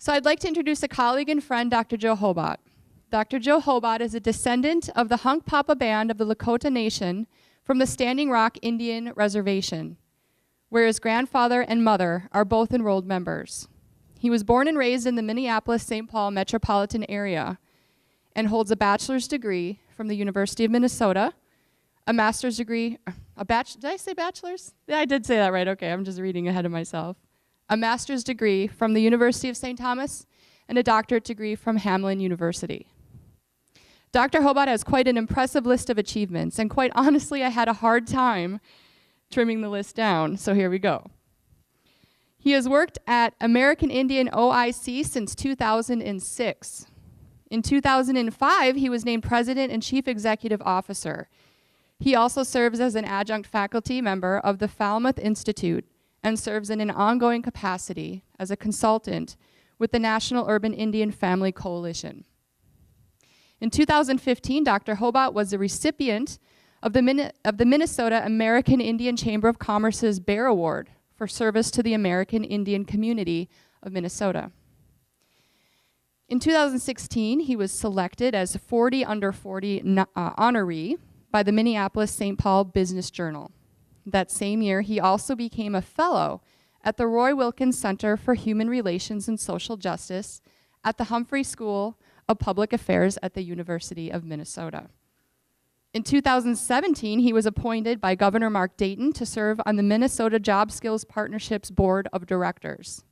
So I'd like to introduce a colleague and friend, Dr. Joe Hobot. Dr. Joe Hobot is a descendant of the Hunkpapa Band of the Lakota Nation from the Standing Rock Indian Reservation, where his grandfather and mother are both enrolled members. He was born and raised in the Minneapolis-St. Paul metropolitan area and holds a bachelor's degree from the University of Minnesota, a master's degree, did I say bachelor's? Yeah, I did say that right, okay, I'm just reading ahead of myself. A master's degree from the University of St. Thomas and a doctorate degree from Hamline University. Dr. Hobot has quite an impressive list of achievements, and quite honestly, I had a hard time trimming the list down, so here we go. He has worked at American Indian OIC since 2006. In 2005, he was named President and Chief Executive Officer. He also serves as an adjunct faculty member of the Falmouth Institute and serves in an ongoing capacity as a consultant with the National Urban Indian Family Coalition. In 2015, Dr. Hobot was the recipient of the Minnesota American Indian Chamber of Commerce's Bear Award for service to the American Indian community of Minnesota. In 2016, he was selected as a 40 under 40 honoree by the Minneapolis-St. Paul Business Journal. That same year, he also became a fellow at the Roy Wilkins Center for Human Relations and Social Justice at the Humphrey School of Public Affairs at the University of Minnesota. In 2017, he was appointed by Governor Mark Dayton to serve on the Minnesota Job Skills Partnership's Board of Directors.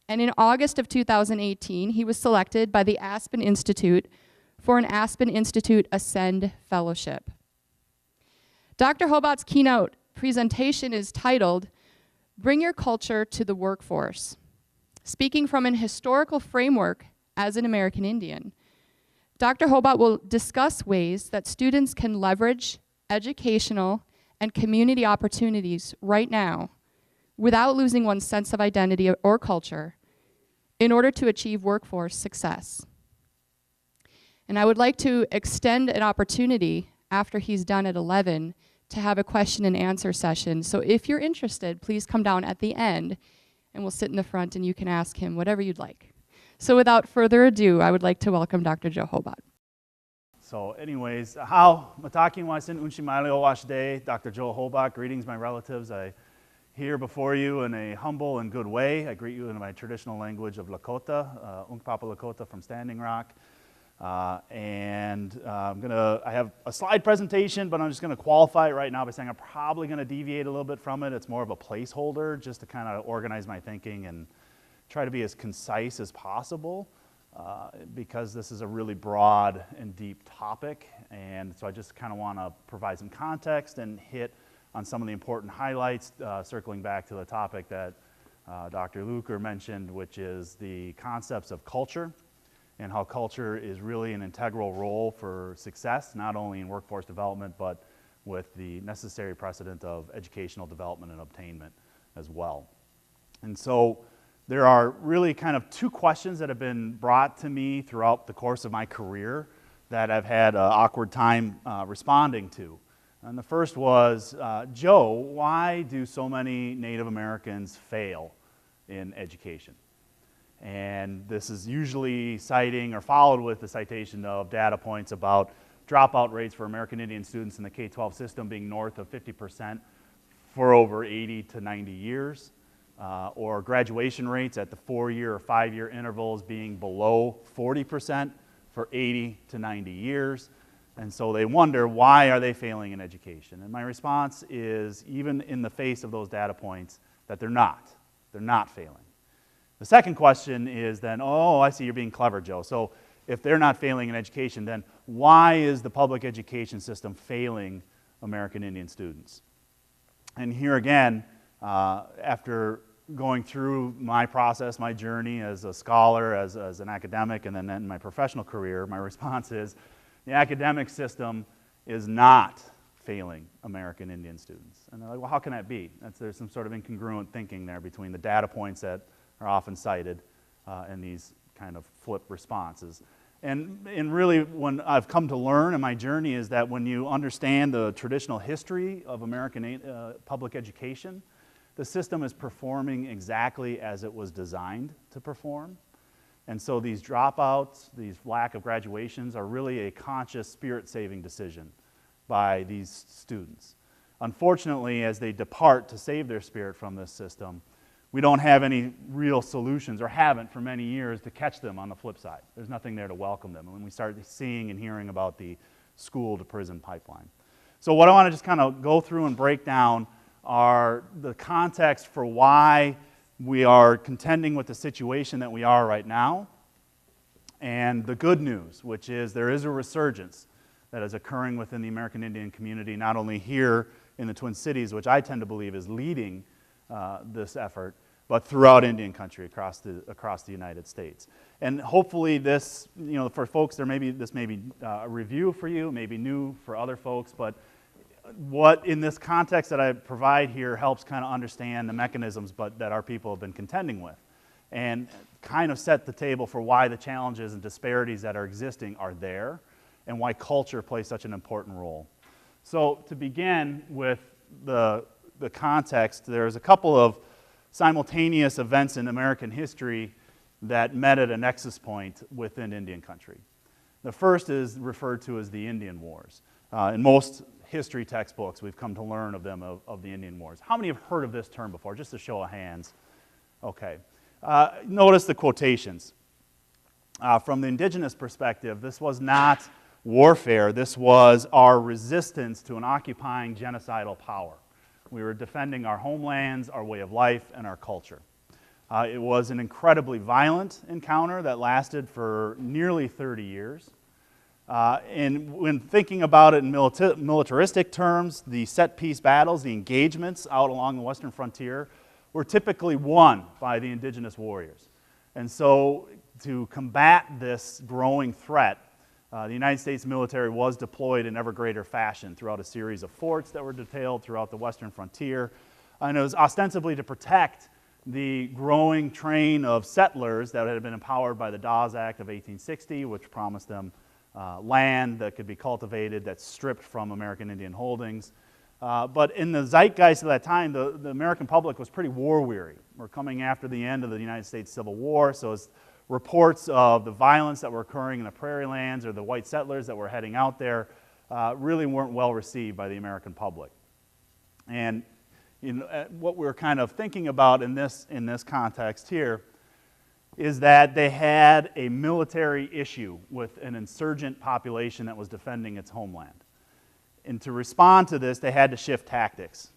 And in August of 2018, he was selected by the Aspen Institute for an Aspen Institute Ascend Fellowship. Dr. Hobot's keynote presentation is titled, Bring Your Culture to the Workforce. Speaking from an historical framework as an American Indian, Dr. Hobot will discuss ways that students can leverage educational and community opportunities right now without losing one's sense of identity or culture in order to achieve workforce success. And I would like to extend an opportunity after he's done at 11 to have a question and answer session. So if you're interested, please come down at the end and we'll sit in the front and you can ask him whatever you'd like. So without further ado, I would like to welcome Dr. Joe Hobot. So anyways, how mataki wasin unshimali owashde, Dr. Joe Hobot, greetings my relatives. I here before you in a humble and good way. I greet you in my traditional language of Lakota, Unkpapa Lakota from Standing Rock. I have a slide presentation, but I'm just going to qualify it right now by saying I'm probably going to deviate a little bit from it. It's more of a placeholder just to kind of organize my thinking and try to be as concise as possible because this is a really broad and deep topic. And so I just kind of want to provide some context and hit on some of the important highlights, circling back to the topic that Dr. Luker mentioned, which is the concepts of culture and how culture is really an integral role for success, not only in workforce development, but with the necessary precedent of educational development and obtainment as well. And so there are really kind of two questions that have been brought to me throughout the course of my career that I've had an awkward time responding to. And the first was, Joe, why do so many Native Americans fail in education? And this is usually citing or followed with the citation of data points about dropout rates for American Indian students in the K-12 system being north of 50% for over 80 to 90 years, or graduation rates at the 4-year or 5-year intervals being below 40% for 80 to 90 years. And so they wonder, why are they failing in education? And my response is, even in the face of those data points, that they're not failing. The second question is then, oh, I see you're being clever, Joe. So if they're not failing in education, then why is the public education system failing American Indian students? And here again, after going through my process, my journey as a scholar, as an academic, and then in my professional career, my response is the academic system is not failing American Indian students. And they're like, well, how can that be? There's some sort of incongruent thinking there between the data points that are often cited in these kind of flip responses. And really, when I've come to learn in my journey is that when you understand the traditional history of American public education, the system is performing exactly as it was designed to perform. And so these dropouts, these lack of graduations are really a conscious spirit-saving decision by these students. Unfortunately, as they depart to save their spirit from this system, we don't have any real solutions, or haven't for many years, to catch them on the flip side. There's nothing there to welcome them. And when we start seeing and hearing about the school-to-prison pipeline. So what I want to just kind of go through and break down are the context for why we are contending with the situation that we are right now, and the good news, which is there is a resurgence that is occurring within the American Indian community, not only here in the Twin Cities, which I tend to believe is leading this effort, but throughout Indian country, across the United States. And hopefully this, for folks, this may be a review for you, maybe new for other folks, but what in this context that I provide here helps kind of understand the mechanisms that our people have been contending with, and kind of set the table for why the challenges and disparities that are existing are there, and why culture plays such an important role. So to begin with the context, there's a couple of simultaneous events in American history that met at a nexus point within Indian country. The first is referred to as the Indian Wars. In most history textbooks, we've come to learn of them, of the Indian Wars. How many have heard of this term before? Just a show of hands. Okay. Notice the quotations. From the indigenous perspective, this was not warfare. This was our resistance to an occupying genocidal power. We were defending our homelands, our way of life, and our culture. It was an incredibly violent encounter that lasted for nearly 30 years. And when thinking about it in militaristic terms, the set-piece battles, the engagements out along the western frontier, were typically won by the indigenous warriors. And so to combat this growing threat, the United States military was deployed in ever greater fashion throughout a series of forts that were detailed throughout the western frontier. And it was ostensibly to protect the growing train of settlers that had been empowered by the Dawes Act of 1860, which promised them land that could be cultivated, that's stripped from American Indian holdings. But in the zeitgeist of that time, the American public was pretty war-weary. We're coming after the end of the United States Civil War, so as reports of the violence that were occurring in the prairie lands or the white settlers that were heading out there really weren't well received by the American public. And what we're kind of thinking about in this context here is that they had a military issue with an insurgent population that was defending its homeland. And to respond to this, they had to shift tactics.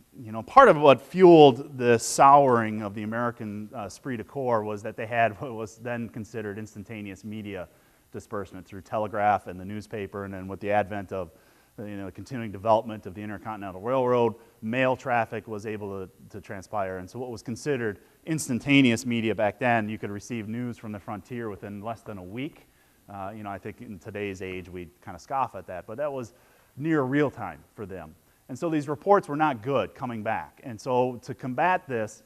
Part of what fueled the souring of the American esprit de corps was that they had what was then considered instantaneous media disbursement through telegraph and the newspaper, and then with the advent of the continuing development of the Intercontinental Railroad, mail traffic was able to transpire. And so what was considered instantaneous media back then, you could receive news from the frontier within less than a week. I think in today's age we'd kind of scoff at that, but that was near real time for them. And so these reports were not good coming back. And so to combat this,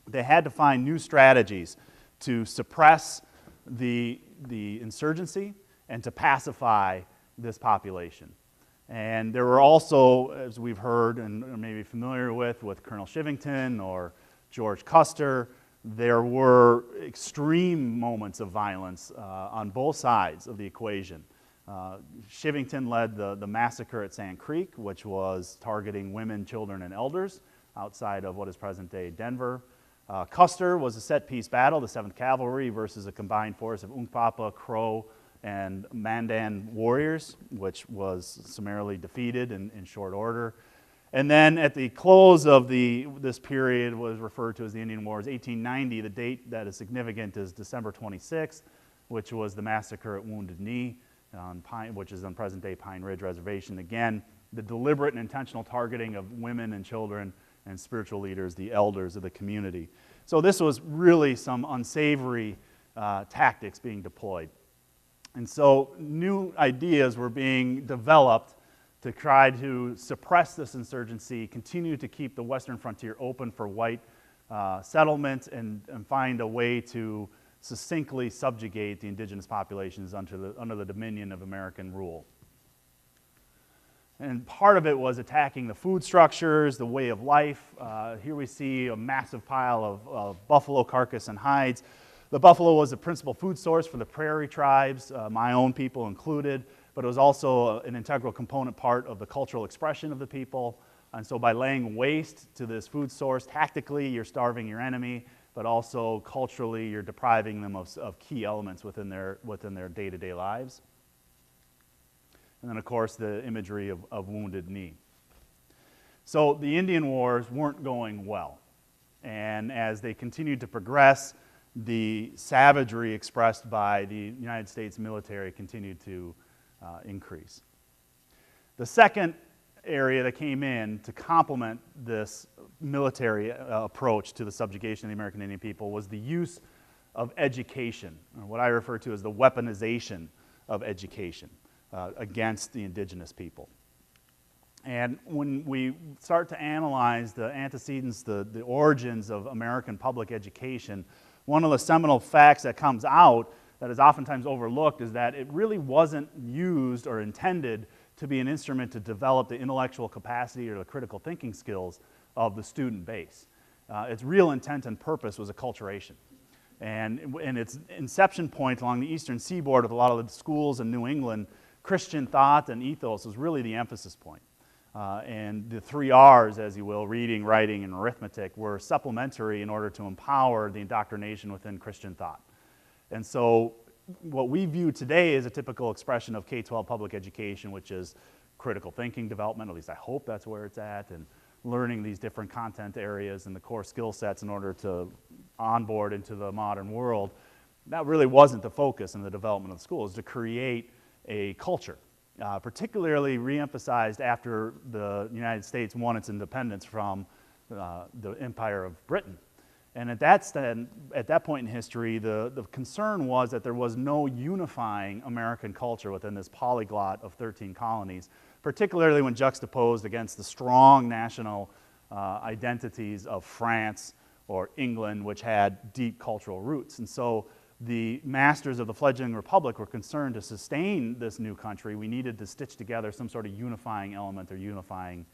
they had to find new strategies to suppress the insurgency and to pacify this population. And there were also, as we've heard and maybe familiar with Colonel Chivington or George Custer, there were extreme moments of violence on both sides of the equation. Chivington led the massacre at Sand Creek, which was targeting women, children, and elders outside of what is present-day Denver. Custer was a set-piece battle, the 7th Cavalry versus a combined force of Unkpapa, Crow, and Mandan warriors, which was summarily defeated in short order. And then at the close of this period was referred to as the Indian Wars, 1890. The date that is significant is December 26th, which was the massacre at Wounded Knee, which is on present-day Pine Ridge Reservation. Again, the deliberate and intentional targeting of women and children and spiritual leaders, the elders of the community. So this was really some unsavory tactics being deployed. And so new ideas were being developed to try to suppress this insurgency, continue to keep the western frontier open for white settlement, and find a way to succinctly subjugate the indigenous populations under the dominion of American rule. And part of it was attacking the food structures, the way of life. Here we see a massive pile of buffalo carcass and hides. The buffalo was the principal food source for the prairie tribes, my own people included, but it was also an integral component part of the cultural expression of the people. And so by laying waste to this food source, tactically you're starving your enemy, but also culturally you're depriving them of key elements within their day-to-day lives. And then, of course, the imagery of Wounded Knee. So the Indian Wars weren't going well. And as they continued to progress, the savagery expressed by the United States military continued to increase. The second area that came in to complement this military approach to the subjugation of the American Indian people was the use of education, or what I refer to as the weaponization of education against the indigenous people. And when we start to analyze the antecedents, the origins of American public education, one of the seminal facts that comes out that is oftentimes overlooked is that it really wasn't used or intended to be an instrument to develop the intellectual capacity or the critical thinking skills of the student base. Its real intent and purpose was acculturation. And its inception point along the eastern seaboard with a lot of the schools in New England, Christian thought and ethos was really the emphasis point. And the 3 R's, as you will, reading, writing, and arithmetic, were supplementary in order to empower the indoctrination within Christian thought. And so what we view today is a typical expression of K-12 public education, which is critical thinking development, at least I hope that's where it's at, and learning these different content areas and the core skill sets in order to onboard into the modern world. That really wasn't the focus in the development of the school, is to create a culture. Particularly re-emphasized after the United States won its independence from the Empire of Britain. And at that point in history, the concern was that there was no unifying American culture within this polyglot of 13 colonies, particularly when juxtaposed against the strong national identities of France or England, which had deep cultural roots. And so the masters of the fledgling republic were concerned to sustain this new country. We needed to stitch together some sort of unifying element or unifying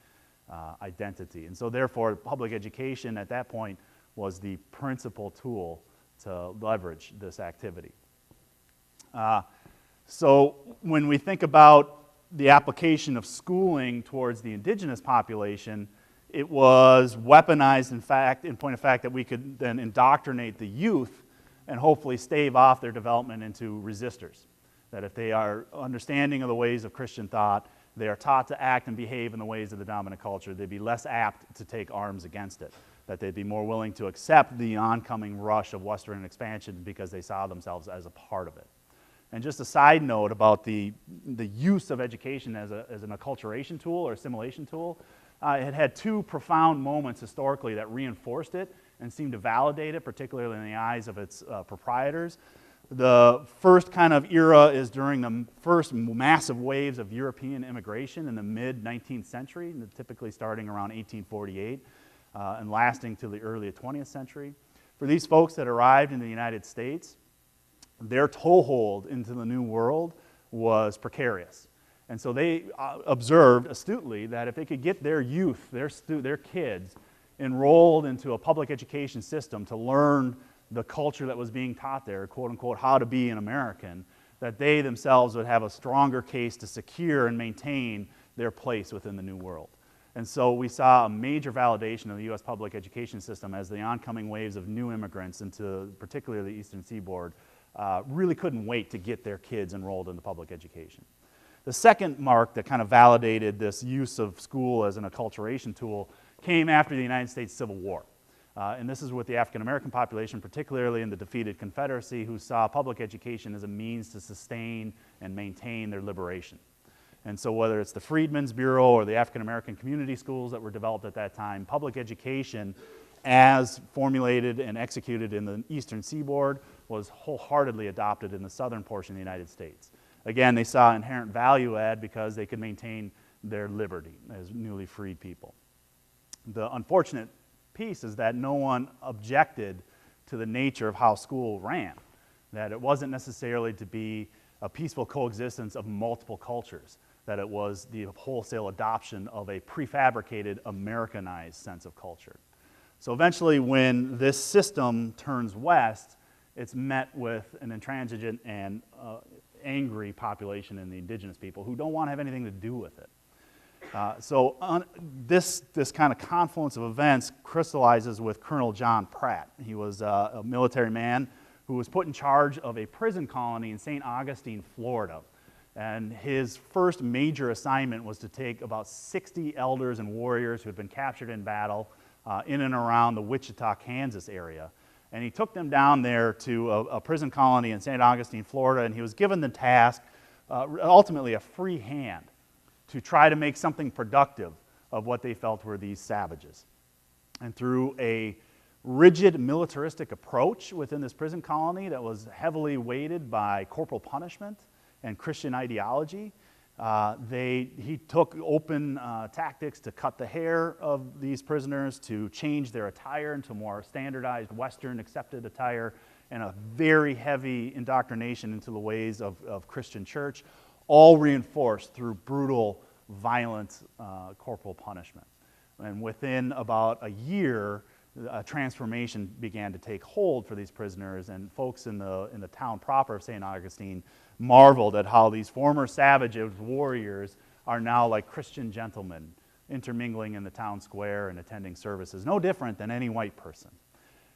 identity. And so therefore, public education at that point was the principal tool to leverage this activity. So when we think about the application of schooling towards the indigenous population, it was weaponized, in point of fact, that we could then indoctrinate the youth and hopefully stave off their development into resistors. That if they are understanding of the ways of Christian thought, they are taught to act and behave in the ways of the dominant culture, they'd be less apt to take arms against it. That they'd be more willing to accept the oncoming rush of Western expansion because they saw themselves as a part of it. And just a side note about the use of education as an acculturation tool or assimilation tool, it had 2 profound moments historically that reinforced it and seemed to validate it, particularly in the eyes of its proprietors. The first kind of era is during the first massive waves of European immigration in the mid-19th century, typically starting around 1848 and lasting to the early 20th century. For these folks that arrived in the United States, their toehold into the new world was precarious. And so they observed astutely that if they could get their youth, their kids, enrolled into a public education system to learn the culture that was being taught there, quote unquote, how to be an American, that they themselves would have a stronger case to secure and maintain their place within the new world. And so we saw a major validation of the U.S. public education system as the oncoming waves of new immigrants into particularly the eastern seaboard really couldn't wait to get their kids enrolled in the public education. The second mark that kind of validated this use of school as an acculturation tool came after the United States Civil War. And this is with the African American population, particularly in the defeated Confederacy, who saw public education as a means to sustain and maintain their liberation. And so whether it's the Freedmen's Bureau or the African American community schools that were developed at that time, public education as formulated and executed in the eastern seaboard was wholeheartedly adopted in the southern portion of the United States. Again, they saw inherent value add because they could maintain their liberty as newly freed people. The unfortunate piece is that no one objected to the nature of how school ran, that it wasn't necessarily to be a peaceful coexistence of multiple cultures, that it was the wholesale adoption of a prefabricated, Americanized sense of culture. So eventually, when this system turns west, it's met with an intransigent and angry population in the indigenous people who don't want to have anything to do with it. This kind of confluence of events crystallizes with Colonel John Pratt. He was a military man who was put in charge of a prison colony in St. Augustine, Florida. And his first major assignment was to take about 60 elders and warriors who had been captured in battle in and around the Wichita, Kansas area. And he took them down there to a prison colony in St. Augustine, Florida, and he was given the task, ultimately a free hand, to try to make something productive of what they felt were these savages. And through a rigid militaristic approach within this prison colony that was heavily weighted by corporal punishment and Christian ideology, he took open tactics to cut the hair of these prisoners, to change their attire into more standardized Western accepted attire, and a very heavy indoctrination into the ways of Christian church, all reinforced through brutal, violent corporal punishment. And within about a year, a transformation began to take hold for these prisoners, and folks in the town proper of St. Augustine marveled at how these former savages, warriors, are now like Christian gentlemen, intermingling in the town square and attending services, no different than any white person.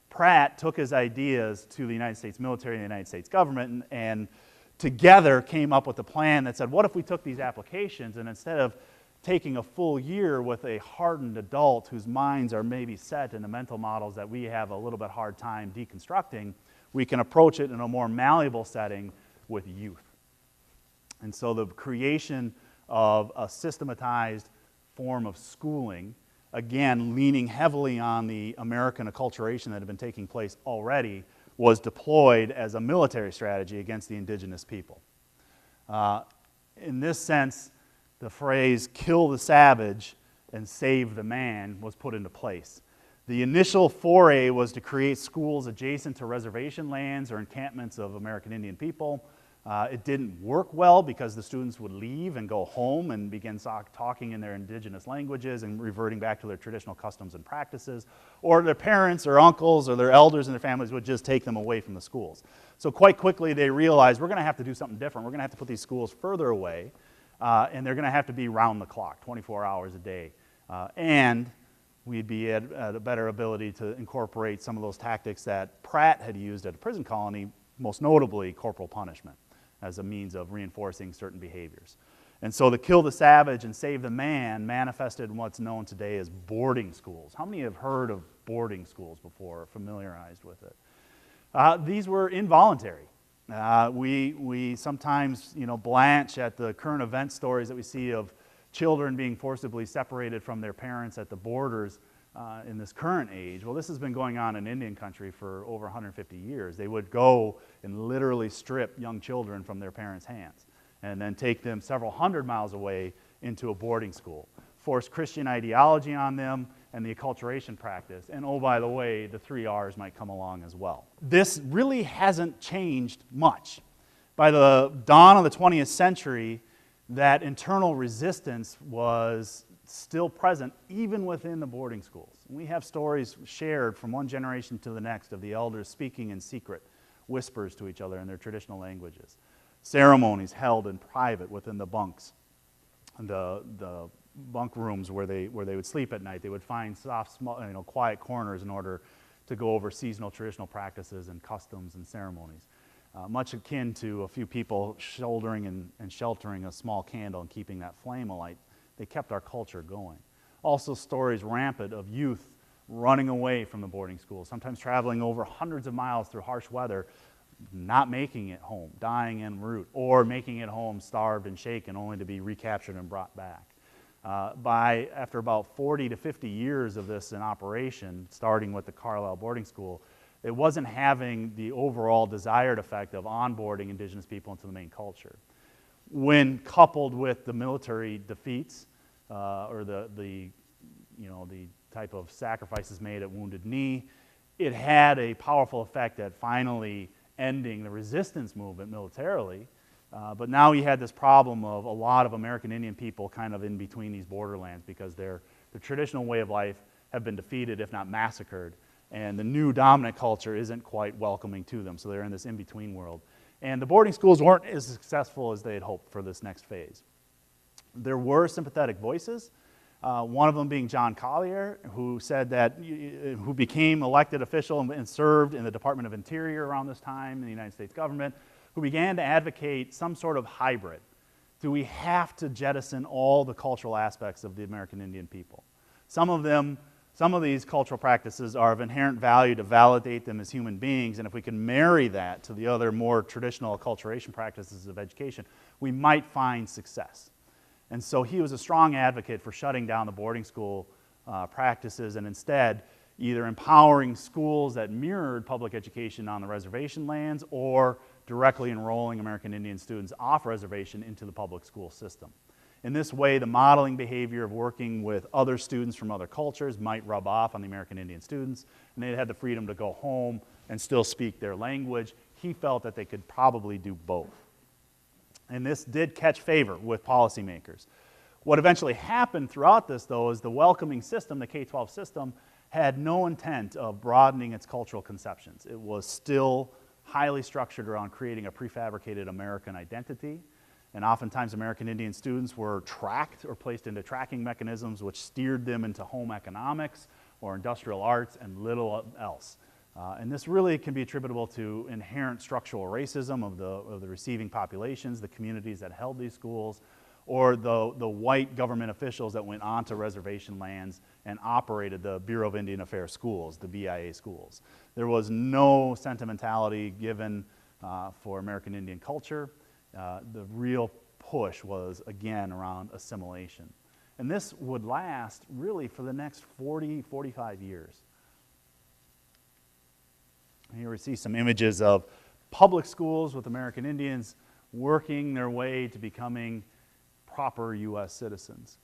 Pratt took his ideas to the United States military and the United States government, and together came up with a plan that said, what if we took these applications and instead of taking a full year with a hardened adult whose minds are maybe set in the mental models that we have a little bit hard time deconstructing, we can approach it in a more malleable setting with youth. And so the creation of a systematized form of schooling, again, leaning heavily on the American acculturation that had been taking place already, was deployed as a military strategy against the indigenous people. In this sense, the phrase, kill the savage and save the man, was put into place. The initial foray was to create schools adjacent to reservation lands or encampments of American Indian people. It didn't work well because the students would leave and go home and begin talking in their indigenous languages and reverting back to their traditional customs and practices, or their parents or uncles or their elders in their families would just take them away from the schools. So quite quickly they realized, we're going to have to do something different. We're going to have to put these schools further away, and they're going to have to be round the clock, 24 hours a day. And we'd be at a better ability to incorporate some of those tactics that Pratt had used at a prison colony, most notably corporal punishment, as a means of reinforcing certain behaviors. And so the kill the savage and save the man manifested in what's known today as boarding schools. How many have heard of boarding schools before, or familiarized with it? These were involuntary. We sometimes, blanch at the current event stories that we see of children being forcibly separated from their parents at the borders in this current age. Well, this has been going on in Indian country for over 150 years. They would go and literally strip young children from their parents' hands and then take them several hundred miles away into a boarding school, force Christian ideology on them and the acculturation practice. And oh, by the way, the 3 R's might come along as well. This really hasn't changed much. By the dawn of the 20th century, that internal resistance was still present even within the boarding schools. We have stories shared from one generation to the next of the elders speaking in secret whispers to each other in their traditional languages. Ceremonies held in private within the bunks, the bunk rooms where they would sleep at night. They would find soft, small, quiet corners in order to go over seasonal traditional practices and customs and ceremonies. Much akin to a few people shouldering and sheltering a small candle and keeping that flame alight. They kept our culture going. Also, stories rampant of youth running away from the boarding schools, sometimes traveling over hundreds of miles through harsh weather, not making it home, dying en route, or making it home starved and shaken only to be recaptured and brought back. After about 40 to 50 years of this in operation, starting with the Carlisle boarding school, it wasn't having the overall desired effect of onboarding indigenous people into the main culture. When coupled with the military defeats or the type of sacrifices made at Wounded Knee, it had a powerful effect at finally ending the resistance movement militarily But now he had this problem of a lot of American Indian people kind of in between these borderlands because their traditional way of life have been defeated, if not massacred, and the new dominant culture isn't quite welcoming to them, so they're in this in-between world. And the boarding schools weren't as successful as they had hoped for this next phase. There were sympathetic voices, one of them being John Collier, who said that, who became elected official and served in the Department of Interior around this time in the United States government, who began to advocate some sort of hybrid. Do we have to jettison all the cultural aspects of the American Indian people? Some of these cultural practices are of inherent value to validate them as human beings, and if we can marry that to the other more traditional acculturation practices of education, we might find success. And so he was a strong advocate for shutting down the boarding school practices and instead either empowering schools that mirrored public education on the reservation lands or directly enrolling American Indian students off reservation into the public school system. In this way, the modeling behavior of working with other students from other cultures might rub off on the American Indian students, and they had the freedom to go home and still speak their language. He felt that they could probably do both. And this did catch favor with policymakers. What eventually happened throughout this, though, is the welcoming system, the K-12 system, had no intent of broadening its cultural conceptions. It was still highly structured around creating a prefabricated American identity. And oftentimes American Indian students were tracked or placed into tracking mechanisms which steered them into home economics or industrial arts and little else. And this really can be attributable to inherent structural racism of the receiving populations, the communities that held these schools, or the white government officials that went onto reservation lands and operated the Bureau of Indian Affairs schools, the BIA schools. There was no sentimentality given for American Indian culture. The real push was, again, around assimilation. And this would last really for the next 40, 45 years. Here we see some images of public schools with American Indians working their way to becoming proper U.S. citizens.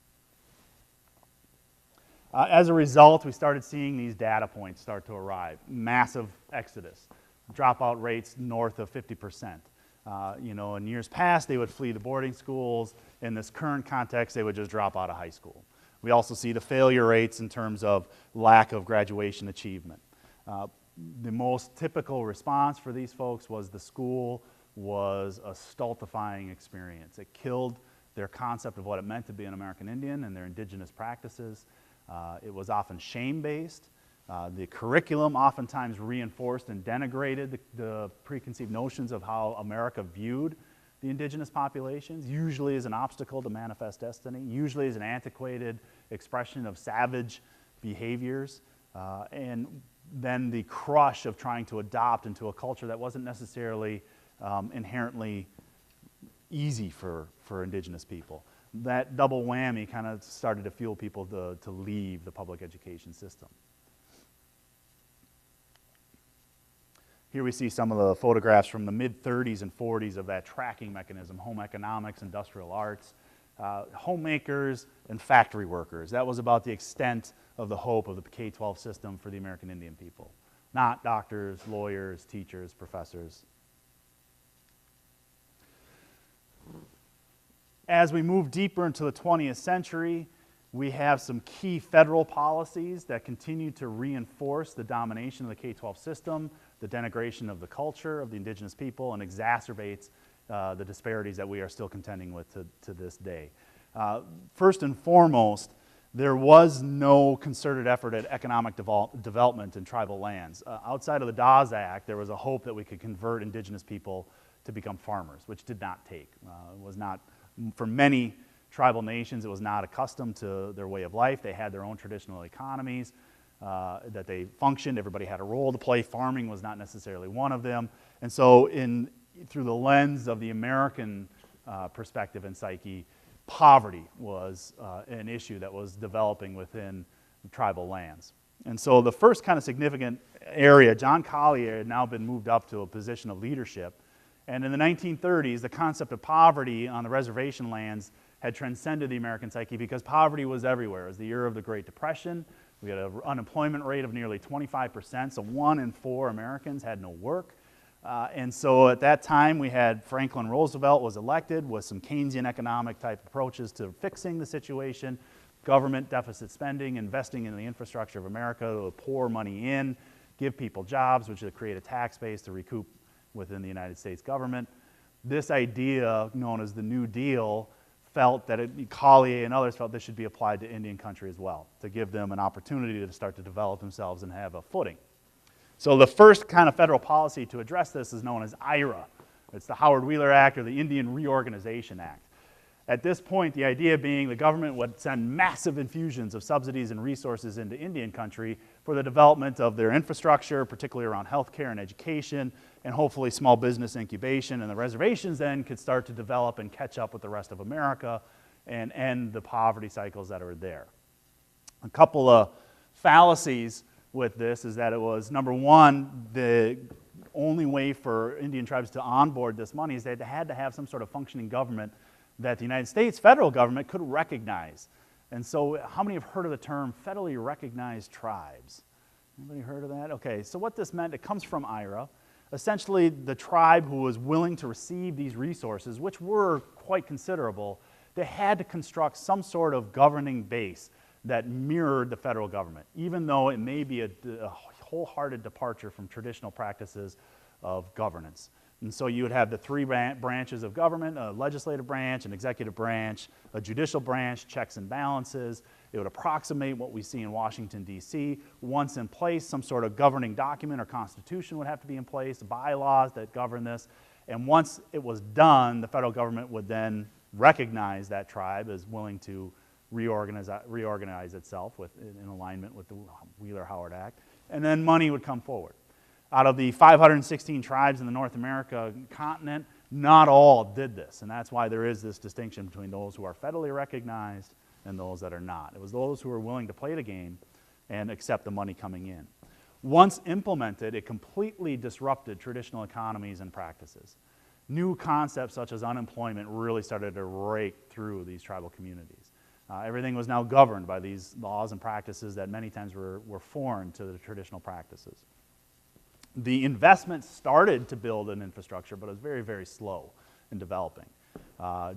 As a result, we started seeing these data points start to arrive. Massive exodus, dropout rates north of 50%. In years past, they would flee the boarding schools. In this current context, they would just drop out of high school. We also see the failure rates in terms of lack of graduation achievement. The most typical response for these folks was the school was a stultifying experience. It killed their concept of what it meant to be an American Indian and their indigenous practices. It was often shame-based. The curriculum oftentimes reinforced and denigrated the preconceived notions of how America viewed the indigenous populations, usually as an obstacle to manifest destiny, usually as an antiquated expression of savage behaviors, and then the crush of trying to adopt into a culture that wasn't necessarily inherently easy for indigenous people. That double whammy kind of started to fuel people to leave the public education system. Here we see some of the photographs from the mid-30s and 40s of that tracking mechanism, home economics, industrial arts, homemakers, and factory workers. That was about the extent of the hope of the K-12 system for the American Indian people. Not doctors, lawyers, teachers, professors. As we move deeper into the 20th century, we have some key federal policies that continue to reinforce the domination of the K-12 system, the denigration of the culture of the indigenous people, and exacerbates the disparities that we are still contending with to this day. First and foremost, there was no concerted effort at economic development in tribal lands. Outside of the Dawes Act, there was a hope that we could convert indigenous people to become farmers, which did not take. It was not, for many tribal nations, it was not accustomed to their way of life. They had their own traditional economies that they functioned. Everybody had a role to play. Farming was not necessarily one of them. And so through the lens of the American perspective and psyche, poverty was an issue that was developing within tribal lands. And so the first kind of significant area, John Collier had now been moved up to a position of leadership. And in the 1930s, the concept of poverty on the reservation lands had transcended the American psyche because poverty was everywhere. It was the year of the Great Depression. We had an unemployment rate of nearly 25%, so 1 in 4 Americans had no work. And so at that time, we had Franklin Roosevelt was elected with some Keynesian economic type approaches to fixing the situation, government deficit spending, investing in the infrastructure of America to pour money in, give people jobs, which would create a tax base to recoup within the United States government. This idea, known as the New Deal, felt that Collier and others felt this should be applied to Indian country as well, to give them an opportunity to start to develop themselves and have a footing. So the first kind of federal policy to address this is known as IRA. It's the Howard Wheeler Act, or the Indian Reorganization Act. At this point, the idea being the government would send massive infusions of subsidies and resources into Indian country for the development of their infrastructure, particularly around healthcare and education, and hopefully small business incubation. And the reservations then could start to develop and catch up with the rest of America and end the poverty cycles that are there. A couple of fallacies with this is that it was, number one, the only way for Indian tribes to onboard this money is they had to have some sort of functioning government that the United States federal government could recognize. And so how many have heard of the term federally recognized tribes? Anybody heard of that? Okay, so what this meant, it comes from IRA. Essentially, the tribe who was willing to receive these resources, which were quite considerable, they had to construct some sort of governing base that mirrored the federal government, even though it may be a wholehearted departure from traditional practices of governance. And so you would have the three branches of government: a legislative branch, an executive branch, a judicial branch, checks and balances. It would approximate what we see in Washington, D.C. Once in place, some sort of governing document or constitution would have to be in place, bylaws that govern this. And once it was done, the federal government would then recognize that tribe as willing to reorganize itself in alignment with the Wheeler-Howard Act. And then money would come forward. Out of the 516 tribes in the North America continent, not all did this. And that's why there is this distinction between those who are federally recognized and those that are not. It was those who were willing to play the game and accept the money coming in. Once implemented, it completely disrupted traditional economies and practices. New concepts such as unemployment really started to rake through these tribal communities. Everything was now governed by these laws and practices that many times were foreign to the traditional practices. The investment started to build an infrastructure, but it was very, very slow in developing.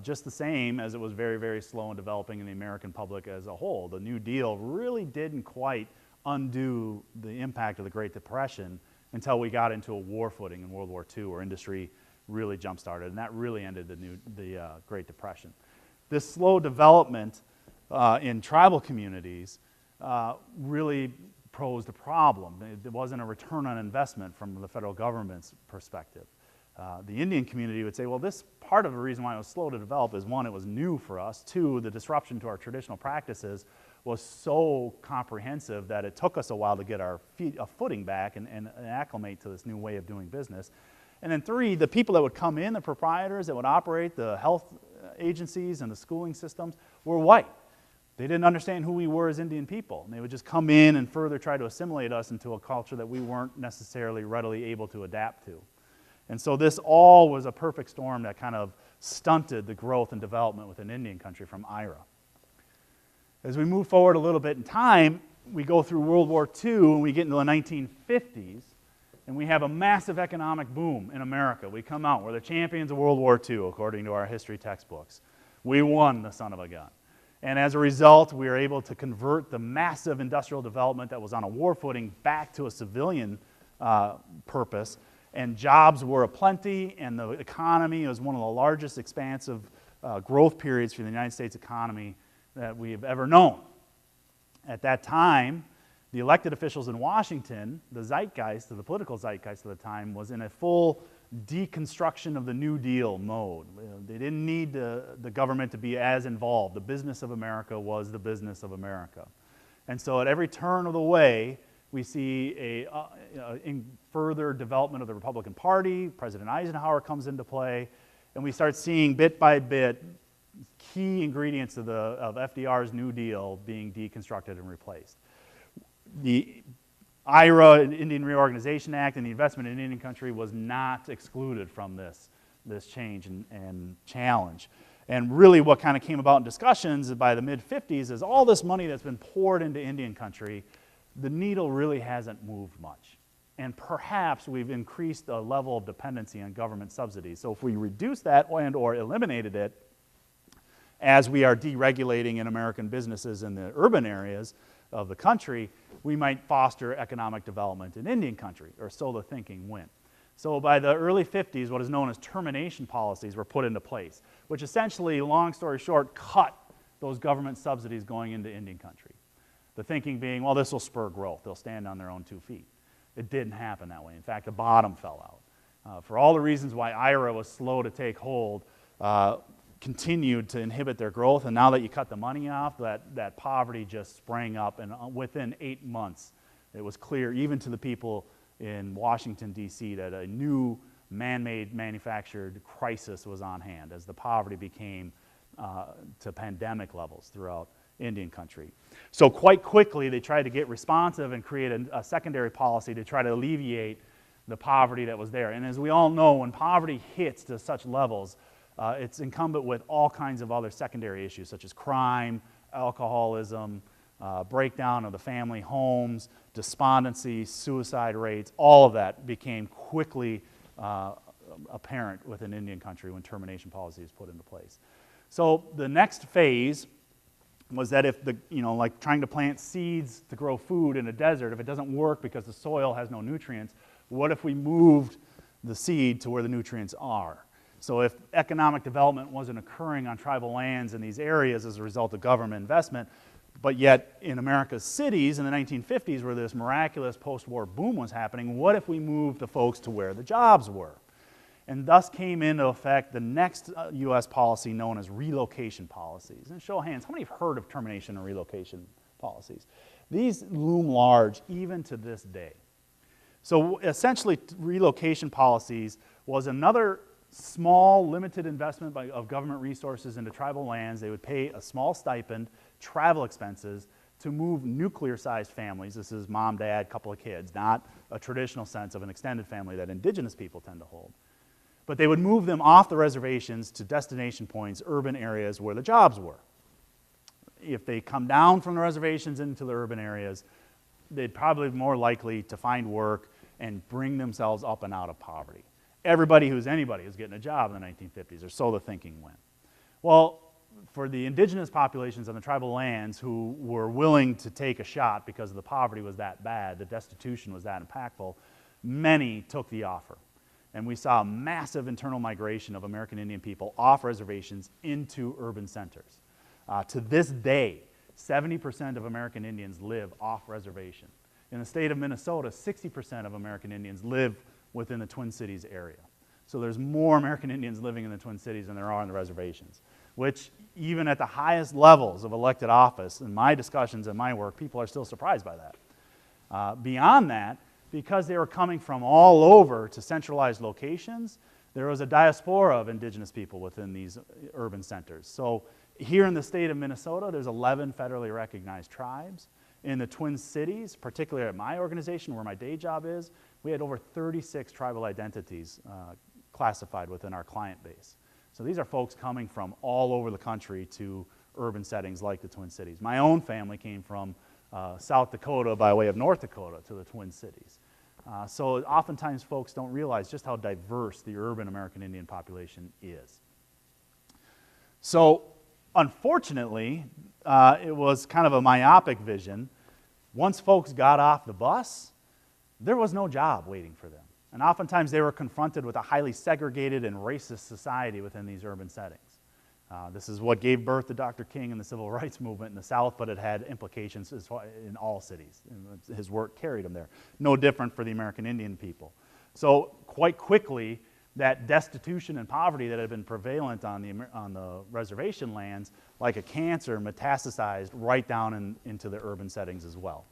Just the same as it was very, very slow in developing in the American public as a whole. The New Deal really didn't quite undo the impact of the Great Depression until we got into a war footing in World War II, where industry really jump-started, and that really ended the Great Depression. This slow development in tribal communities really posed a problem. It wasn't a return on investment from the federal government's perspective. The Indian community would say, well, this part of the reason why it was slow to develop is, one, it was new for us. Two, the disruption to our traditional practices was so comprehensive that it took us a while to get our footing back and acclimate to this new way of doing business. And then three, the people that would come in, the proprietors that would operate the health agencies and the schooling systems, were white. They didn't understand who we were as Indian people. And they would just come in and further try to assimilate us into a culture that we weren't necessarily readily able to adapt to. And so this all was a perfect storm that kind of stunted the growth and development within Indian country from IRA. As we move forward a little bit in time, we go through World War II and we get into the 1950s, and we have a massive economic boom in America. We come out, we're the champions of World War II, according to our history textbooks. We won, the son of a gun. And as a result, we were able to convert the massive industrial development that was on a war footing back to a civilian purpose. And jobs were aplenty, and the economy was one of the largest expansive growth periods for the United States economy that we have ever known. At that time, the elected officials in Washington, the zeitgeist, the political zeitgeist of the time, was in a full deconstruction of the New Deal mode. They didn't need the government to be as involved. The business of America was the business of America. And so at every turn of the way, we see in further development of the Republican Party. President Eisenhower comes into play, and we start seeing bit by bit key ingredients of FDR's New Deal being deconstructed and replaced. The IRA, Indian Reorganization Act, and the investment in Indian country was not excluded from this change and challenge. And really what kind of came about in discussions by the mid-50s is all this money that's been poured into Indian country, the needle really hasn't moved much. and perhaps we've increased the level of dependency on government subsidies. So if we reduce that and or eliminated it, as we are deregulating in American businesses in the urban areas of the country, we might foster economic development in Indian country, or so the thinking went. So by the early 50s, what is known as termination policies were put into place, which essentially, long story short, cut those government subsidies going into Indian country. The thinking being, well, this will spur growth. They'll stand on their own 2 feet. It didn't happen that way. In fact, the bottom fell out. For all the reasons why IRA was slow to take hold, continued to inhibit their growth, and now that you cut the money off, that poverty just sprang up, and within 8 months, it was clear, even to the people in Washington, D.C., that a new man-made manufactured crisis was on hand as the poverty became to pandemic levels throughout Indian country. So quite quickly, they tried to get responsive and create a secondary policy to try to alleviate the poverty that was there. And as we all know, when poverty hits to such levels, it's incumbent with all kinds of other secondary issues, such as crime, alcoholism, breakdown of the family homes, despondency, suicide rates. All of that became quickly apparent within Indian country when termination policy is put into place. So the next phase was that if like trying to plant seeds to grow food in a desert, if it doesn't work because the soil has no nutrients, what if we moved the seed to where the nutrients are? So if economic development wasn't occurring on tribal lands in these areas as a result of government investment, but yet in America's cities in the 1950s where this miraculous post-war boom was happening, what if we moved the folks to where the jobs were? And thus came into effect the next U.S. policy known as relocation policies. And show of hands, how many have heard of termination and relocation policies? These loom large even to this day. So essentially, relocation policies was another small, limited investment of government resources into tribal lands. They would pay a small stipend, travel expenses, to move nuclear-sized families. This is mom, dad, couple of kids, not a traditional sense of an extended family that indigenous people tend to hold. But they would move them off the reservations to destination points, urban areas where the jobs were. If they come down from the reservations into the urban areas, they'd probably be more likely to find work and bring themselves up and out of poverty. Everybody who's anybody was getting a job in the 1950s, or so the thinking went. Well, for the indigenous populations on the tribal lands who were willing to take a shot because the poverty was that bad, the destitution was that impactful, many took the offer. And we saw a massive internal migration of American Indian people off reservations into urban centers. To this day, 70% of American Indians live off reservation. In the state of Minnesota, 60% of American Indians live within the Twin Cities area. So there's more American Indians living in the Twin Cities than there are on the reservations, which even at the highest levels of elected office, in my discussions and my work, people are still surprised by that. Beyond that, because they were coming from all over to centralized locations, there was a diaspora of indigenous people within these urban centers. So here in the state of Minnesota, there's 11 federally recognized tribes. In the Twin Cities, particularly at my organization where my day job is, we had over 36 tribal identities classified within our client base. So these are folks coming from all over the country to urban settings like the Twin Cities. My own family came from South Dakota by way of North Dakota to the Twin Cities. So oftentimes folks don't realize just how diverse the urban American Indian population is. So unfortunately, it was kind of a myopic vision. Once folks got off the bus, there was no job waiting for them. And oftentimes they were confronted with a highly segregated and racist society within these urban settings. This is what gave birth to Dr. King and the Civil Rights Movement in the South, but it had implications in all cities. And his work carried him there. No different for the American Indian people. So quite quickly, that destitution and poverty that had been prevalent on the reservation lands, like a cancer, metastasized right down into the urban settings as well.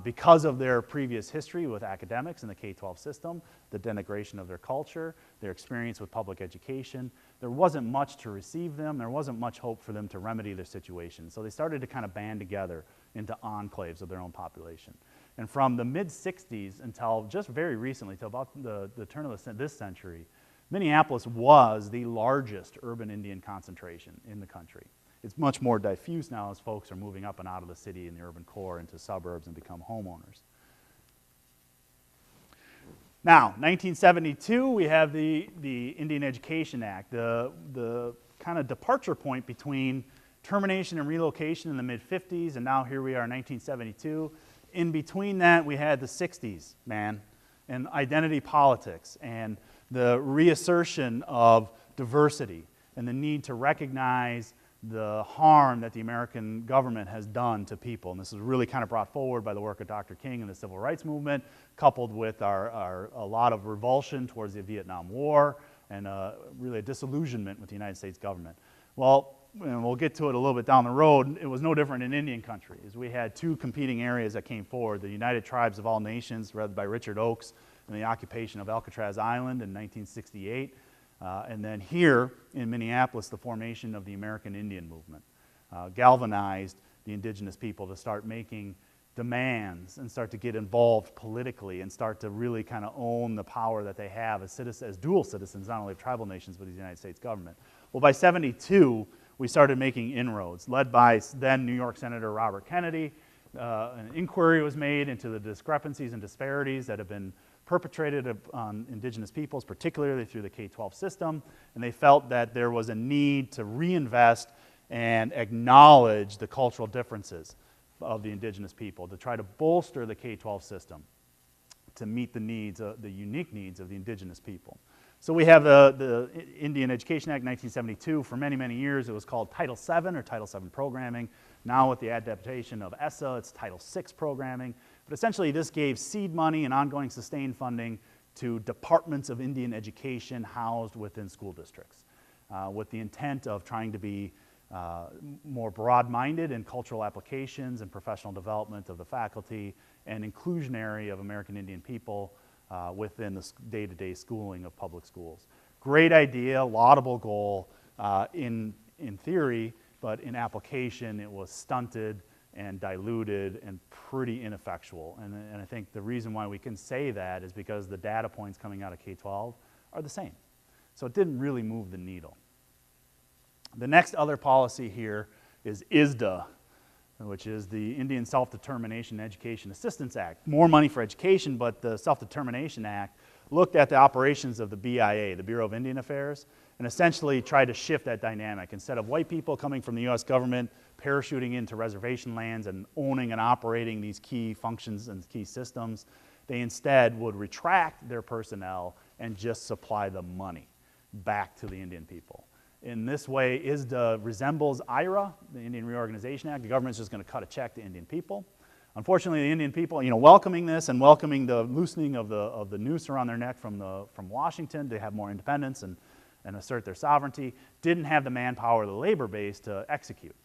Because of their previous history with academics in the K-12 system, the denigration of their culture, their experience with public education, there wasn't much to receive them. There wasn't much hope for them to remedy their situation. So they started to kind of band together into enclaves of their own population. And from the mid-60s until just very recently, till about the turn of this century, Minneapolis was the largest urban Indian concentration in the country. It's much more diffuse now as folks are moving up and out of the city in the urban core into suburbs and become homeowners. Now, 1972, we have the Indian Education Act, the kind of departure point between termination and relocation in the mid-50s, and now here we are in 1972. In between that, we had the 60s, man, and identity politics, and the reassertion of diversity, and the need to recognize the harm that the American government has done to people. And this is really kind of brought forward by the work of Dr. King and the Civil Rights Movement, coupled with a lot of revulsion towards the Vietnam War, and really a disillusionment with the United States government. Well, and we'll get to it a little bit down the road, it was no different in Indian country, as we had two competing areas that came forward, the United Tribes of All Nations, led by Richard Oakes, and the occupation of Alcatraz Island in 1968, and then here in Minneapolis, the formation of the American Indian Movement galvanized the indigenous people to start making demands and start to get involved politically and start to really kind of own the power that they have as citizens, as dual citizens, not only of tribal nations, but of the United States government. Well, by 72, we started making inroads, led by then New York Senator Robert Kennedy. An inquiry was made into the discrepancies and disparities that have been perpetrated on indigenous peoples, particularly through the K-12 system, and they felt that there was a need to reinvest and acknowledge the cultural differences of the indigenous people, to try to bolster the K-12 system to meet the needs, the unique needs of the indigenous people. So we have the Indian Education Act 1972. For many, many years it was called Title VII or Title VII programming. Now with the adaptation of ESSA, it's Title VI programming. But essentially this gave seed money and ongoing sustained funding to departments of Indian education housed within school districts, with the intent of trying to be more broad-minded in cultural applications and professional development of the faculty, and inclusionary of American Indian people within the day-to-day schooling of public schools. Great idea, laudable goal in theory, but in application it was stunted and diluted and pretty ineffectual. And I think the reason why we can say that is because the data points coming out of K-12 are the same. So it didn't really move the needle. The next other policy here is ISDA, which is the Indian Self-Determination Education Assistance Act. More money for education, but the Self-Determination Act looked at the operations of the BIA, the Bureau of Indian Affairs, and essentially tried to shift that dynamic. Instead of white people coming from the U.S. government parachuting into reservation lands and owning and operating these key functions and key systems, they instead would retract their personnel and just supply the money back to the Indian people. In this way, ISDA resembles IRA, the Indian Reorganization Act. The government's just going to cut a check to Indian people. Unfortunately, the Indian people, welcoming this and welcoming the loosening of the noose around their neck from Washington to have more independence and assert their sovereignty, didn't have the manpower or the labor base to execute.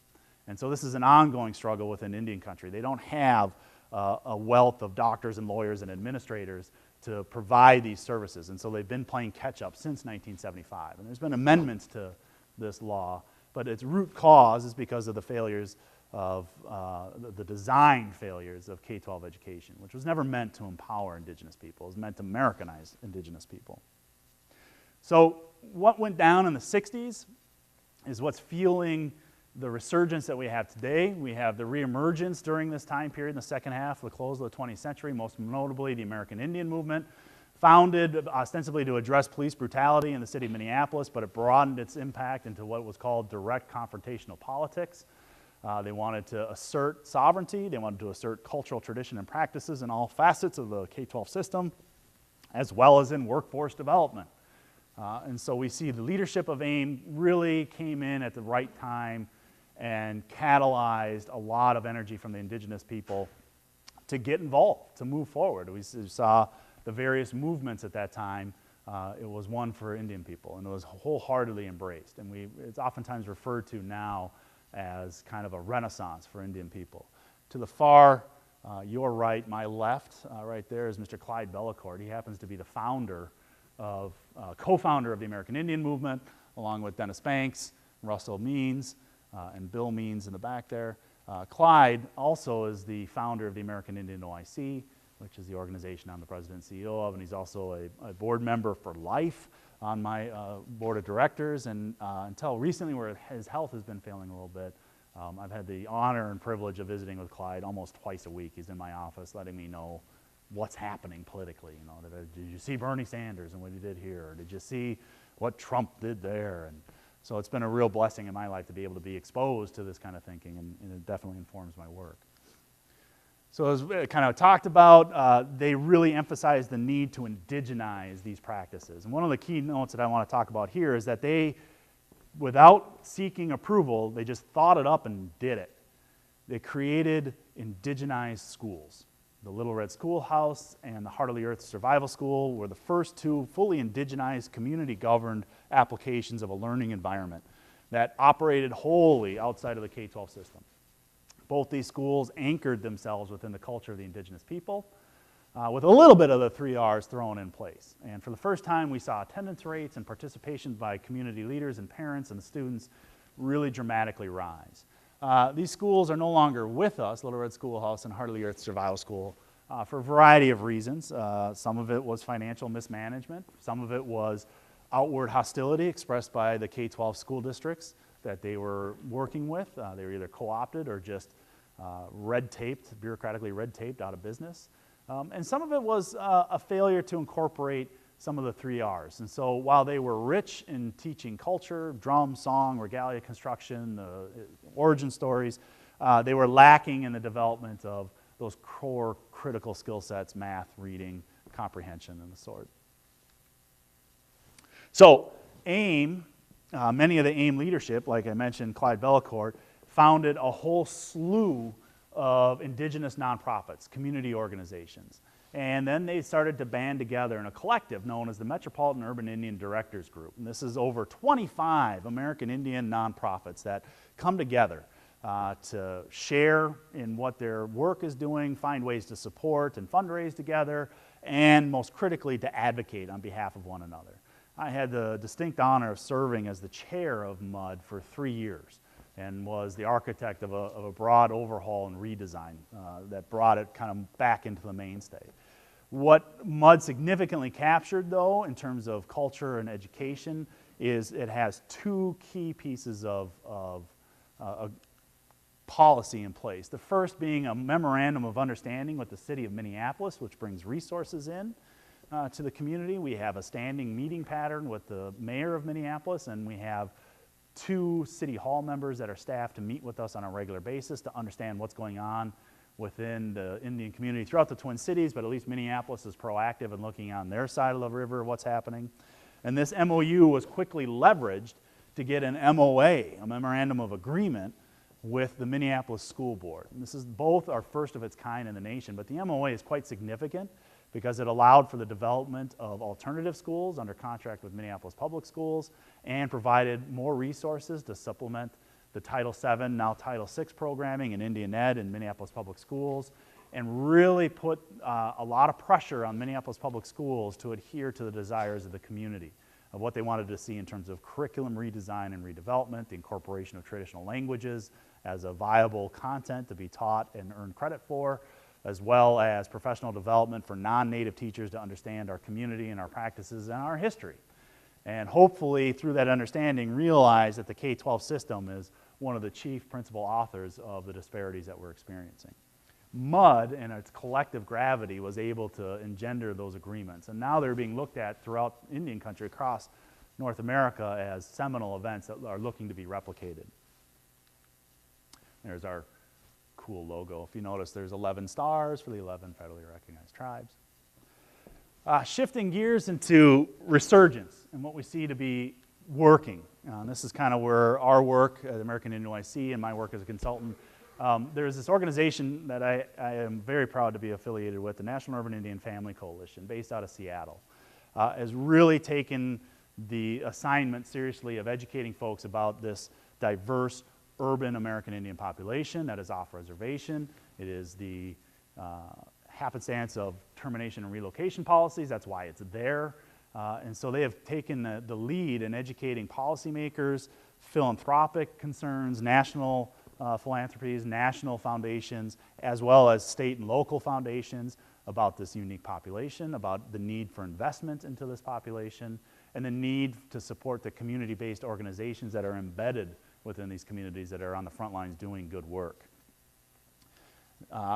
And so this is an ongoing struggle within Indian country. They don't have a wealth of doctors and lawyers and administrators to provide these services. And so they've been playing catch-up since 1975. And there's been amendments to this law, but its root cause is because of the failures of the design failures of K-12 education, which was never meant to empower indigenous people. It was meant to Americanize indigenous people. So what went down in the 60s is what's fueling the resurgence that we have today. We have the reemergence during this time period in the second half, the close of the 20th century, most notably the American Indian movement, founded ostensibly to address police brutality in the city of Minneapolis, but it broadened its impact into what was called direct confrontational politics. They wanted to assert sovereignty, they wanted to assert cultural tradition and practices in all facets of the K-12 system, as well as in workforce development. And so we see the leadership of A.I.M really came in at the right time and catalyzed a lot of energy from the indigenous people to get involved, to move forward. We saw the various movements at that time. It was one for Indian people, and it was wholeheartedly embraced. And it's oftentimes referred to now as kind of a renaissance for Indian people. To the far, your right, my left, right there is Mr. Clyde Bellecourt. He happens to be the co-founder of the American Indian movement, along with Dennis Banks, Russell Means, and Bill Means in the back there. Clyde also is the founder of the American Indian OIC, which is the organization I'm the president and CEO of, and he's also a board member for life on my board of directors. And until recently, where his health has been failing a little bit, I've had the honor and privilege of visiting with Clyde almost twice a week. He's in my office letting me know what's happening politically. Did you see Bernie Sanders and what he did here? Or did you see what Trump did there? And so it's been a real blessing in my life to be able to be exposed to this kind of thinking, and it definitely informs my work. So as we kind of talked about, they really emphasize the need to indigenize these practices. And one of the keynotes that I want to talk about here is that they, without seeking approval, they just thought it up and did it. They created indigenized schools. The Little Red Schoolhouse and the Heart of the Earth Survival School were the first two fully indigenized, community-governed applications of a learning environment that operated wholly outside of the K-12 system. Both these schools anchored themselves within the culture of the indigenous people, with a little bit of the 3 R's thrown in place. And for the first time, we saw attendance rates and participation by community leaders and parents and the students really dramatically rise. These schools are no longer with us, Little Red Schoolhouse and Heart of the Earth Survival School, for a variety of reasons. Some of it was financial mismanagement. Some of it was outward hostility expressed by the K-12 school districts that they were working with. They were either co-opted or just bureaucratically red taped out of business. And some of it was a failure to incorporate some of the 3 R's. And so while they were rich in teaching culture, drum, song, regalia construction, origin stories, they were lacking in the development of those core critical skill sets, math, reading, comprehension, and the sort. So A.I.M, many of the A.I.M leadership, like I mentioned, Clyde Bellecourt, founded a whole slew of indigenous nonprofits, community organizations. And then they started to band together in a collective known as the Metropolitan Urban Indian Directors Group. And this is over 25 American Indian nonprofits that come together to share in what their work is doing, find ways to support and fundraise together, and most critically, to advocate on behalf of one another. I had the distinct honor of serving as the chair of MUD for 3 years and was the architect of a broad overhaul and redesign that brought it kind of back into the mainstay. What MUD significantly captured, though, in terms of culture and education, is it has 2 key pieces of policy in place. The first being a memorandum of understanding with the city of Minneapolis, which brings resources in to the community. We have a standing meeting pattern with the mayor of Minneapolis, and we have 2 city hall members that are staffed to meet with us on a regular basis to understand what's going on within the Indian community throughout the Twin Cities, but at least Minneapolis is proactive in looking on their side of the river, what's happening. And this MOU was quickly leveraged to get an MOA, a Memorandum of Agreement, with the Minneapolis School Board. And this is both our first of its kind in the nation, but the MOA is quite significant because it allowed for the development of alternative schools under contract with Minneapolis Public Schools and provided more resources to supplement the Title VII, now Title VI programming in Indian Ed and Minneapolis Public Schools, and really put a lot of pressure on Minneapolis Public Schools to adhere to the desires of the community, of what they wanted to see in terms of curriculum redesign and redevelopment, the incorporation of traditional languages as a viable content to be taught and earn credit for, as well as professional development for non-native teachers to understand our community and our practices and our history. And hopefully, through that understanding, realize that the K-12 system is one of the chief principal authors of the disparities that we're experiencing. MUD and its collective gravity was able to engender those agreements, and now they're being looked at throughout Indian country across North America as seminal events that are looking to be replicated. There's our cool logo. If you notice, there's 11 stars for the 11 federally recognized tribes. Shifting gears into resurgence and what we see to be working. This is kind of where our work at American Indian NYC and my work as a consultant, there's this organization that I am very proud to be affiliated with, the National Urban Indian Family Coalition, based out of Seattle, has really taken the assignment seriously of educating folks about this diverse urban American Indian population that is off reservation. It is the happenstance of termination and relocation policies. That's why it's there. And so they have taken the lead in educating policymakers, philanthropic concerns, national philanthropies, national foundations, as well as state and local foundations about this unique population, about the need for investment into this population, and the need to support the community-based organizations that are embedded within these communities that are on the front lines doing good work.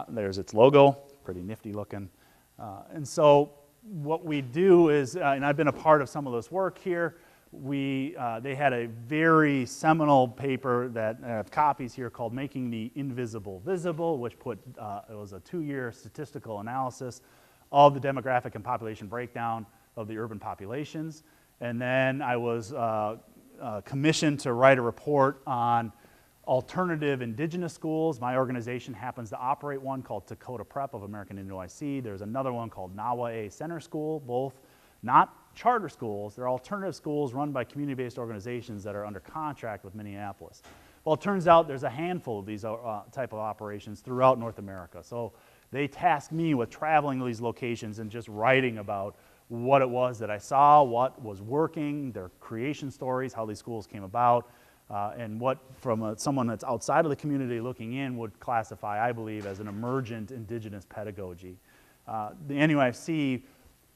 There's its logo, pretty nifty looking. And so what we do is, and I've been a part of some of this work here, they had a very seminal paper that I have copies here called Making the Invisible Visible, which it was a 2-year statistical analysis of the demographic and population breakdown of the urban populations. And then I was commissioned to write a report on alternative indigenous schools. My organization happens to operate one called Dakota Prep of American Indian NYC. There's another one called Nawa Center School, both not charter schools. They're alternative schools run by community-based organizations that are under contract with Minneapolis. Well, it turns out there's a handful of these type of operations throughout North America. So they tasked me with traveling to these locations and just writing about what it was that I saw, what was working, their creation stories, how these schools came about, and what, from someone that's outside of the community looking in, would classify, I believe, as an emergent indigenous pedagogy. The NUIFC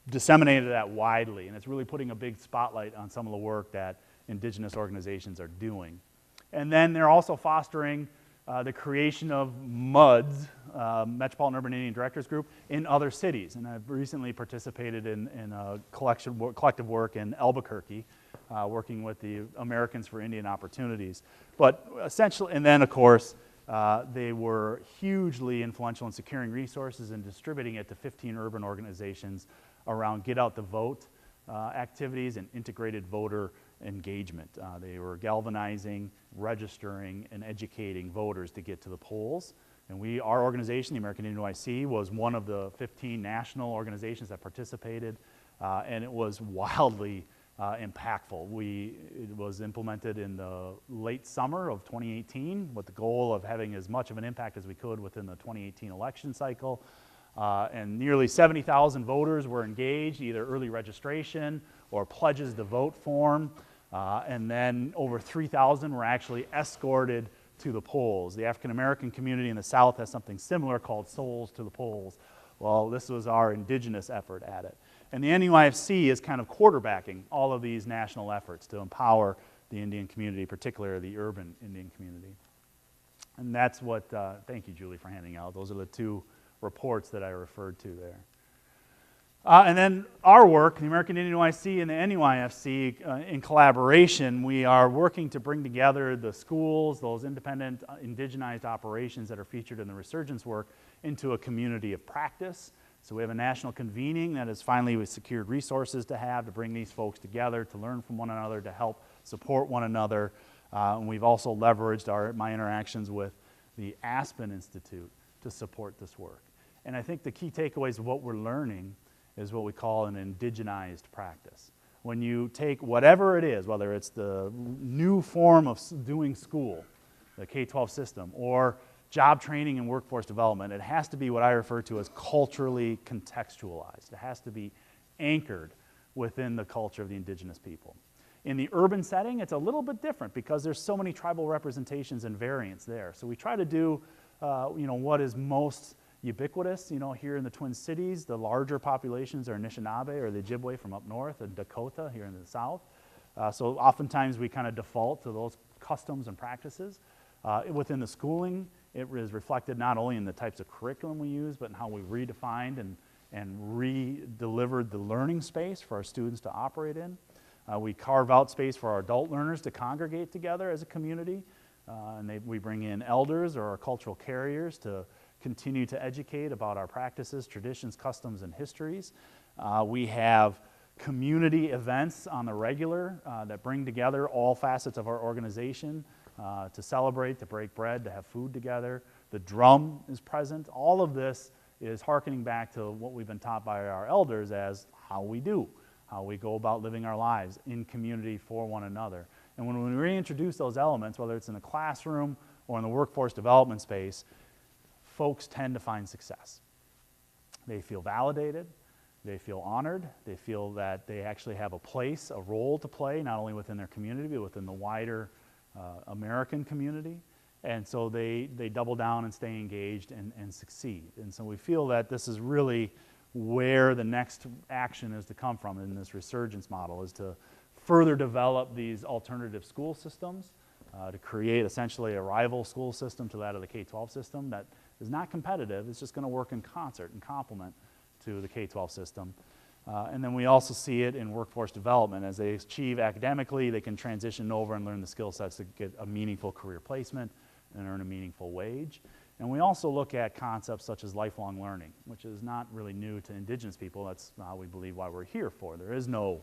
disseminated that widely, and it's really putting a big spotlight on some of the work that indigenous organizations are doing. And then they're also fostering the creation of MUDs, Metropolitan Urban Indian Directors Group, in other cities. And I've recently participated in a collective work in Albuquerque, working with the Americans for Indian Opportunities. But essentially, and then of course, they were hugely influential in securing resources and distributing it to 15 urban organizations around get out the vote activities and integrated voter engagement. They were galvanizing, registering, and educating voters to get to the polls. And our organization, the American Indian NYC, was one of the 15 national organizations that participated, and it was wildly impactful. It was implemented in the late summer of 2018 with the goal of having as much of an impact as we could within the 2018 election cycle. And nearly 70,000 voters were engaged, either early registration or pledges to vote form. And then over 3,000 were actually escorted to the polls. The African American community in the South has something similar called Souls to the Polls. Well, this was our indigenous effort at it. And the NUIFC is kind of quarterbacking all of these national efforts to empower the Indian community, particularly the urban Indian community. And that's what, thank you, Julie, for handing out. Those are the two reports that I referred to there. And then our work, the American Indian NYC and the NUIFC, in collaboration, we are working to bring together the schools, those independent indigenized operations that are featured in the Resurgence work, into a community of practice. So we have a national convening that has finally we've secured resources to bring these folks together, to learn from one another, to help support one another. And we've also leveraged my interactions with the Aspen Institute to support this work. And I think the key takeaways of what we're learning is what we call an indigenized practice. When you take whatever it is, whether it's the new form of doing school, the K-12 system, or job training and workforce development, it has to be what I refer to as culturally contextualized. It has to be anchored within the culture of the indigenous people. In the urban setting, it's a little bit different because there's so many tribal representations and variants there. So we try to do what is most ubiquitous. Here in the Twin Cities, the larger populations are Anishinaabe or the Ojibwe from up north, and Dakota here in the south. So oftentimes we kind of default to those customs and practices. Within the schooling, it is reflected not only in the types of curriculum we use, but in how we redefined and re-delivered the learning space for our students to operate in. We carve out space for our adult learners to congregate together as a community. We bring in elders or our cultural carriers to continue to educate about our practices, traditions, customs, and histories. We have community events on the regular that bring together all facets of our organization to celebrate, to break bread, to have food together. The drum is present. All of this is hearkening back to what we've been taught by our elders as how we go about living our lives in community for one another. And when we reintroduce those elements, whether it's in the classroom or in the workforce development space, folks tend to find success. They feel validated, they feel honored, they feel that they actually have a place, a role to play, not only within their community, but within the wider American community. And so they double down and stay engaged and succeed. And so we feel that this is really where the next action is to come from in this resurgence model, is to further develop these alternative school systems, to create essentially a rival school system to that of the K-12 system that is not competitive. It's just going to work in concert and complement to the K-12 system. And then we also see it in workforce development. As they achieve academically, they can transition over and learn the skill sets to get a meaningful career placement and earn a meaningful wage. And we also look at concepts such as lifelong learning, which is not really new to Indigenous people. That's how we believe why we're here for. There is no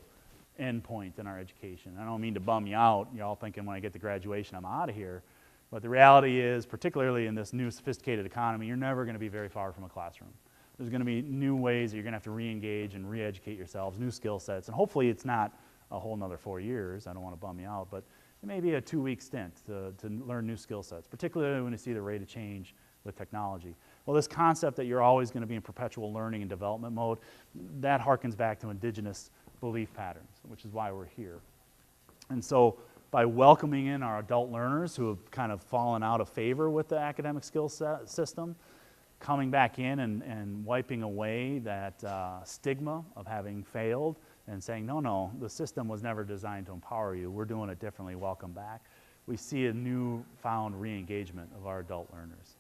end point in our education. I don't mean to bum you out. You're all thinking when I get to graduation, I'm out of here. But the reality is, particularly in this new sophisticated economy, you're never going to be very far from a classroom. There's going to be new ways that you're going to have to re-engage and re-educate yourselves, new skill sets. And hopefully it's not a whole another 4 years. I don't want to bum you out. But it may be a 2-week stint to learn new skill sets, particularly when you see the rate of change with technology. Well, this concept that you're always going to be in perpetual learning and development mode, that harkens back to Indigenous belief patterns, which is why we're here. And so by welcoming in our adult learners who have kind of fallen out of favor with the academic skill system, coming back in and wiping away that stigma of having failed and saying, no, the system was never designed to empower you. We're doing it differently. Welcome back. We see a newfound re-engagement of our adult learners.